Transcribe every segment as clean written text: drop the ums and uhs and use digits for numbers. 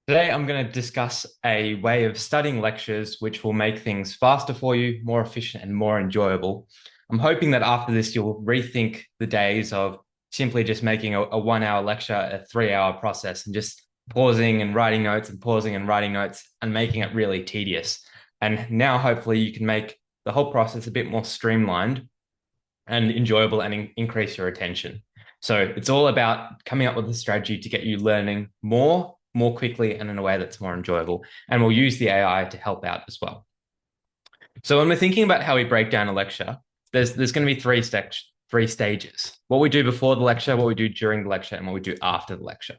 Today, I'm going to discuss a way of studying lectures which will make things faster for you, more efficient, and more enjoyable. I'm hoping that after this, you'll rethink the days of simply just making a 1 hour lecture a 3 hour process and just pausing and writing notes and pausing and writing notes and making it really tedious. And now, hopefully, you can make the whole process a bit more streamlined and enjoyable and increase your attention. So it's all about coming up with a strategy to get you learning more quickly, and in a way that's more enjoyable. And we'll use the AI to help out as well. So when we're thinking about how we break down a lecture, there's going to be three stages: what we do before the lecture, what we do during the lecture, and what we do after the lecture.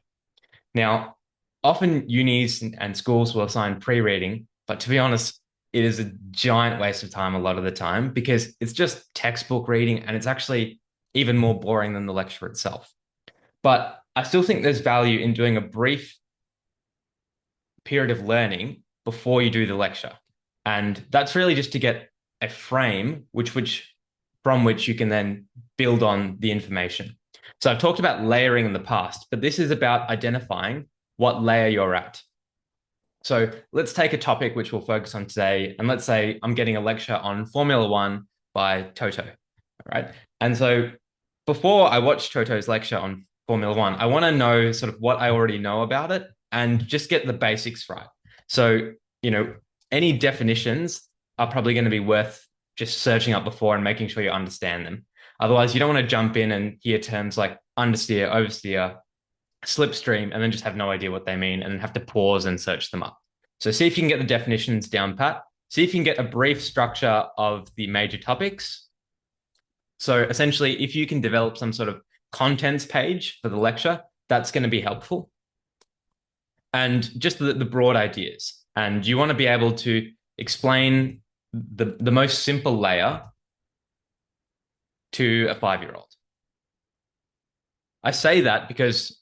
Now, often unis and schools will assign pre-reading, but to be honest, it is a giant waste of time a lot of the time because it's just textbook reading and it's actually even more boring than the lecture itself. But I still think there's value in doing a brief period of learning before you do the lecture. And that's really just to get a frame which from which you can then build on the information. So I've talked about layering in the past, but this is about identifying what layer you're at. So let's take a topic which we'll focus on today. And let's say I'm getting a lecture on Formula One by Toto. All right. And so before I watch Toto's lecture on Formula One, I want to know sort of what I already know about it and just get the basics right. So, any definitions are probably going to be worth just searching up before and making sure you understand them. Otherwise, you don't want to jump in and hear terms like understeer, oversteer, slipstream, and then just have no idea what they mean and then have to pause and search them up. So see if you can get the definitions down pat. See if you can get a brief structure of the major topics. So essentially, if you can develop some sort of contents page for the lecture, that's going to be helpful. And just the broad ideas. And you want to be able to explain the most simple layer to a 5-year-old. I say that because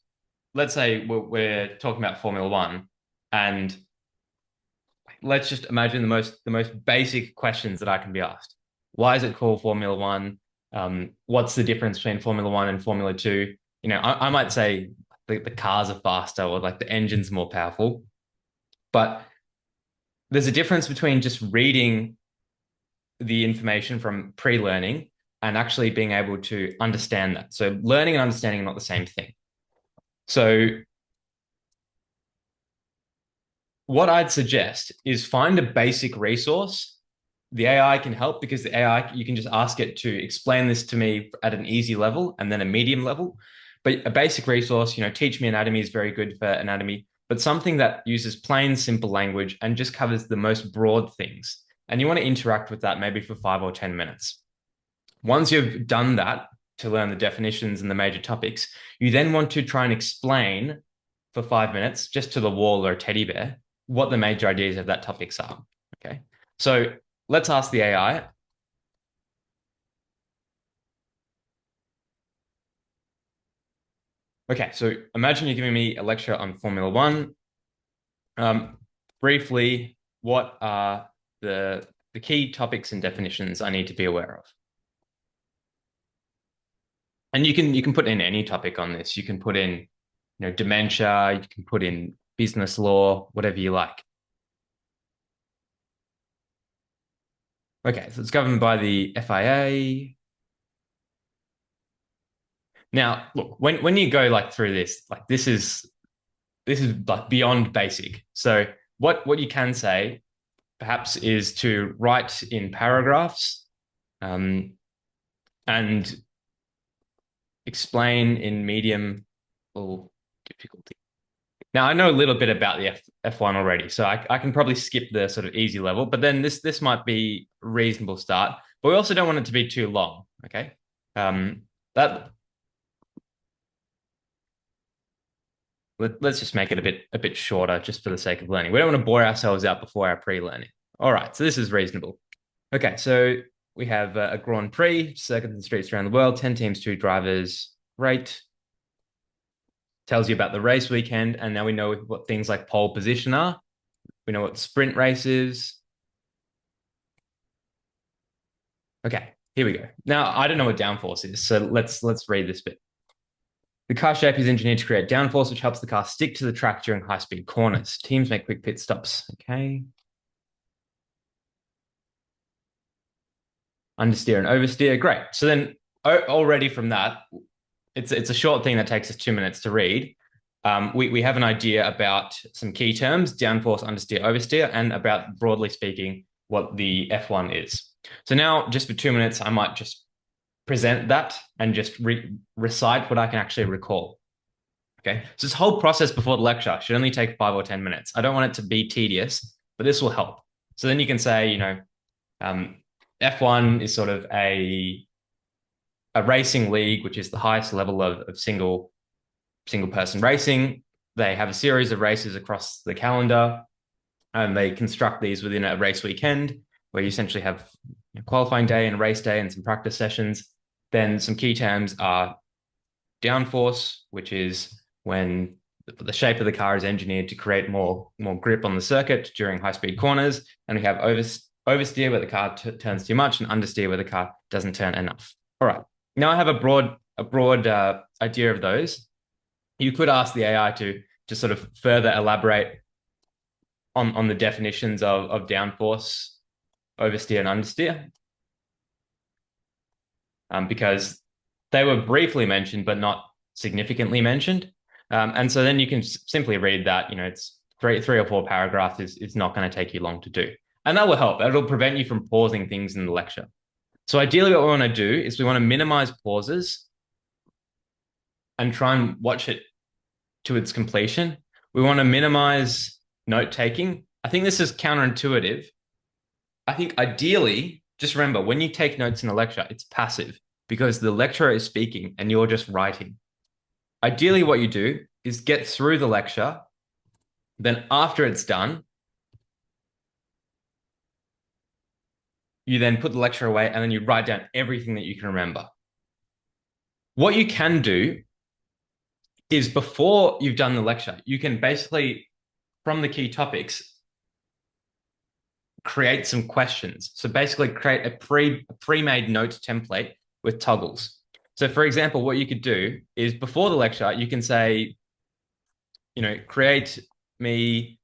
let's say we're talking about Formula One, and let's just imagine the most basic questions that I can be asked. Why is it called Formula One? What's the difference between Formula One and Formula Two? I might say the cars are faster or like the engine's more powerful, but there's a difference between just reading the information from pre-learning and actually being able to understand that. So learning and understanding are not the same thing. So what I'd suggest is find a basic resource. The AI can help because the AI, you can just ask it to explain this to me at an easy level and then a medium level. But a basic resource, Teach Me Anatomy is very good for anatomy, but something that uses plain, simple language and just covers the most broad things. And you want to interact with that maybe for 5 or 10 minutes. Once you've done that to learn the definitions and the major topics, you then want to try and explain for 5 minutes just to the wall or a teddy bear what the major ideas of that topics are. Okay. So let's ask the AI. Okay, so imagine you're giving me a lecture on Formula One. Briefly, what are the key topics and definitions I need to be aware of? And you can put in any topic on this. You can put in, dementia. You can put in business law, whatever you like. Okay, so it's governed by the FIA. Now, look, when you go like through this, like this is like beyond basic. So what you can say perhaps is to write in paragraphs, and explain in medium or difficulty. Now I know a little bit about the F1 already, so I can probably skip the sort of easy level, but then this might be a reasonable start. But we also don't want it to be too long. Okay. That let's just make it a bit shorter just for the sake of learning. We don't want to bore ourselves out before our pre-learning. All right, so this is reasonable. Okay, so we have a Grand Prix, circuit the streets around the world, 10 teams, 2 drivers. Great. Tells you about the race weekend, and now we know what things like pole position are. We know what sprint race is. Okay, here we go. Now I don't know what downforce is, so let's read this bit. The car shape is engineered to create downforce, which helps the car stick to the track during high-speed corners. Teams make quick pit stops. Okay. Understeer and oversteer. Great. So then already from that, it's a short thing that takes us 2 minutes to read. We have an idea about some key terms, downforce, understeer, oversteer, and about, broadly speaking, what the F1 is. So now, just for 2 minutes, I might just present that and just recite what I can actually recall. Okay. So this whole process before the lecture should only take 5 or 10 minutes. I don't want it to be tedious, but this will help. So then you can say, F1 is sort of a racing league, which is the highest level of single person racing. They have a series of races across the calendar, and they construct these within a race weekend where you essentially have qualifying day and race day and some practice sessions. Then some key terms are downforce, which is when the shape of the car is engineered to create more grip on the circuit during high-speed corners. And we have oversteer, where the car turns too much, and understeer, where the car doesn't turn enough. All right. Now I have a broad idea of those. You could ask the AI to sort of further elaborate on the definitions of downforce, oversteer, and understeer, because they were briefly mentioned but not significantly mentioned. And so then you can simply read that. It's three or four paragraphs is not going to take you long to do, and that will help. It'll prevent you from pausing things in the lecture. So ideally, what we want to do is we want to minimize pauses and try and watch it to its completion. We want to minimize note taking. I think this is counterintuitive. I think ideally, just remember, when you take notes in a lecture, it's passive because the lecturer is speaking and you're just writing. Ideally, what you do is get through the lecture. Then after it's done, you then put the lecture away and then you write down everything that you can remember. What you can do is before you've done the lecture, you can basically, from the key topics, create some questions. So basically create a pre-made note template with toggles. So for example, what you could do is before the lecture, you can say, create me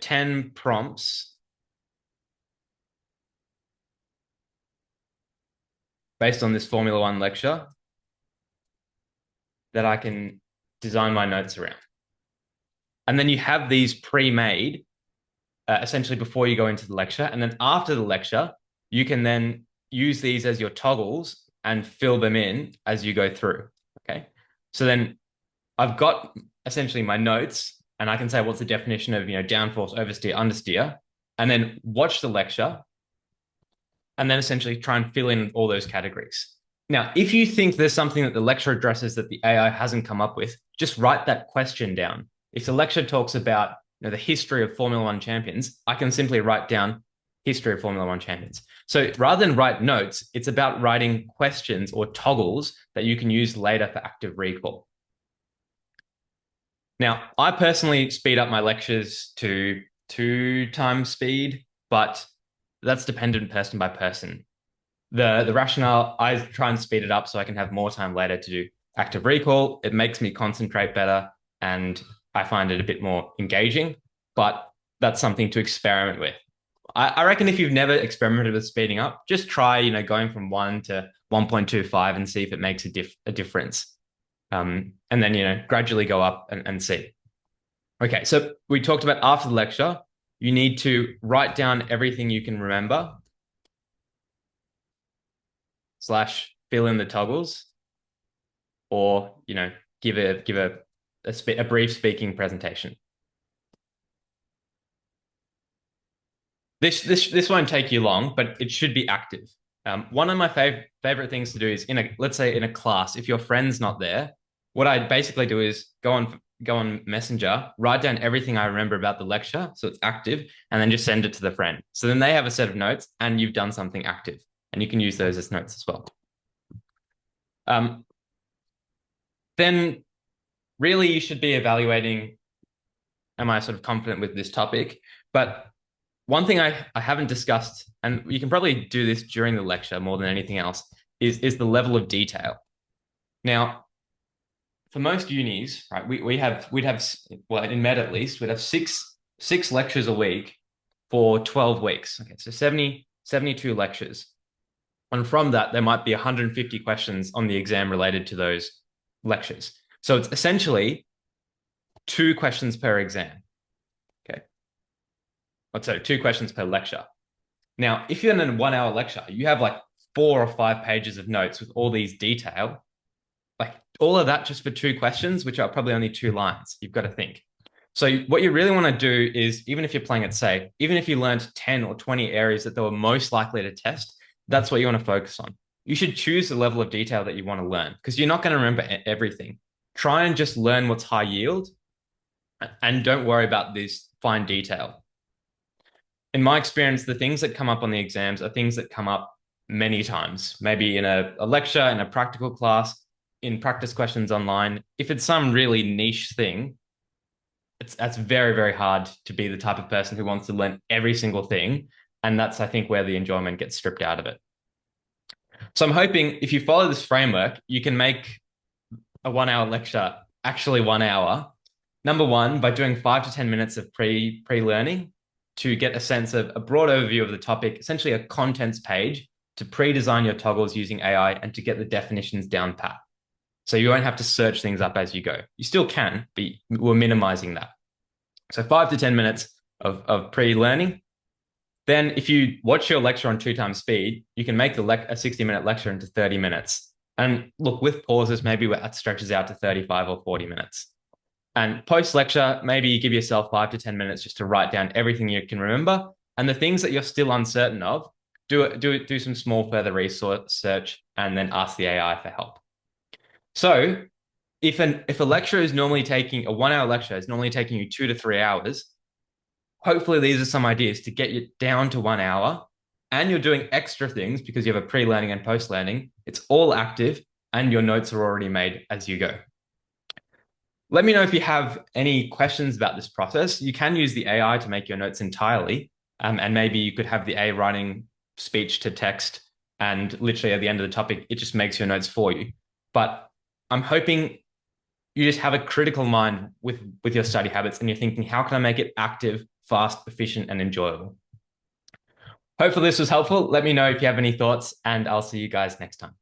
10 prompts based on this Formula One lecture that I can design my notes around. And then you have these pre-made essentially before you go into the lecture. And then after the lecture, you can then use these as your toggles and fill them in as you go through. Okay. So then I've got essentially my notes and I can say, what's the definition of, downforce, oversteer, understeer, and then watch the lecture and then essentially try and fill in all those categories. Now, if you think there's something that the lecture addresses that the AI hasn't come up with, just write that question down. If the lecture talks about the history of Formula One champions, I can simply write down history of Formula One champions. So rather than write notes, it's about writing questions or toggles that you can use later for active recall. Now, I personally speed up my lectures to 2 times speed, but that's dependent person by person. The rationale, I try and speed it up so I can have more time later to do active recall. It makes me concentrate better and I find it a bit more engaging, but that's something to experiment with. I reckon if you've never experimented with speeding up, just try, going from 1 to 1.25 and see if it makes a difference. And then, gradually go up and see. Okay, so we talked about after the lecture, you need to write down everything you can remember / fill in the toggles, or, give a brief speaking presentation. This won't take you long, but it should be active. One of my favorite things to do is let's say in a class, if your friend's not there, what I basically do is go on Messenger, write down everything I remember about the lecture, so it's active, and then just send it to the friend. So then they have a set of notes and you've done something active, and you can use those as notes as well. Then really you should be evaluating, am I sort of confident with this topic? But one thing I haven't discussed, and you can probably do this during the lecture more than anything else, is the level of detail. Now, for most unis, right, we'd have, well, in med at least, we'd have six lectures a week for 12 weeks. Okay, so 72 lectures. And from that, there might be 150 questions on the exam related to those lectures. So it's essentially 2 questions per exam. Okay. So 2 questions per lecture. Now, if you're in a 1 hour lecture, you have like 4 or 5 pages of notes with all these detail, like all of that just for 2 questions, which are probably only 2 lines. You've got to think. So what you really want to do is, even if you're playing it safe, even if you learned 10 or 20 areas that they were most likely to test, that's what you want to focus on. You should choose the level of detail that you want to learn because you're not going to remember everything. Try and just learn what's high yield and don't worry about this fine detail. In my experience, the things that come up on the exams are things that come up many times, maybe in a lecture, in a practical class, in practice questions online. If it's some really niche thing, that's very, very hard to be the type of person who wants to learn every single thing. And that's, I think, where the enjoyment gets stripped out of it. So I'm hoping if you follow this framework, you can make a 1 hour lecture actually 1 hour. Number one, by doing 5 to 10 minutes of pre-learning to get a sense of a broad overview of the topic, essentially a contents page to pre-design your toggles using AI and to get the definitions down pat. So you won't have to search things up as you go. You still can, but we're minimizing that. So 5 to 10 minutes of pre-learning. Then if you watch your lecture on 2 times speed, you can make a 60-minute lecture into 30 minutes. And look, with pauses, maybe that stretches out to 35 or 40 minutes. And post-lecture, maybe you give yourself 5 to 10 minutes just to write down everything you can remember. And the things that you're still uncertain of, do some small further research and then ask the AI for help. So if a lecture is normally taking, a 1 hour lecture is normally taking you 2 to 3 hours, hopefully these are some ideas to get you down to 1 hour, and you're doing extra things because you have a pre-learning and post-learning. It's all active and your notes are already made as you go. Let me know if you have any questions about this process. You can use the AI to make your notes entirely, and maybe you could have the AI writing speech to text, and literally at the end of the topic, it just makes your notes for you. But I'm hoping you just have a critical mind with your study habits and you're thinking, how can I make it active, fast, efficient, and enjoyable? Hopefully this was helpful. Let me know if you have any thoughts, and I'll see you guys next time.